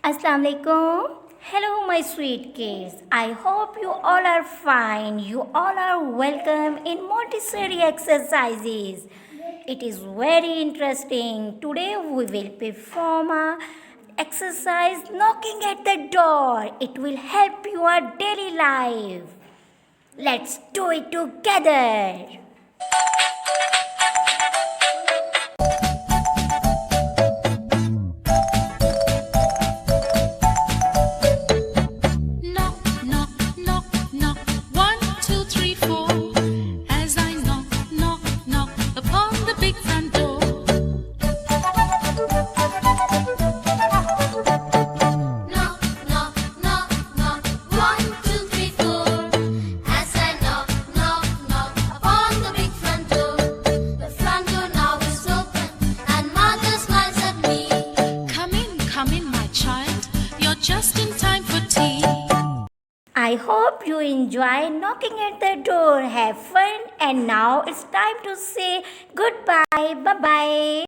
Assalamu alaikum. Hello, my sweet kids. I hope you all are fine. You all are welcome in Montessori exercises. It is very interesting. Today we will perform a exercise knocking at the door. It will help your daily life. Let's do it together. Knock, knock, knock, knock. 1, 2, 3, 4. As I knock, knock, knock upon the big front door. Knock, knock, knock, knock. 1, 2, 3, 4. As I knock, knock, knock upon the big front door. The front door now is open, and mother smiles at me. Come in, my child. You're just in time for tea. I hope you enjoy knocking at the door. Have fun. And now it's time to say goodbye. Bye bye.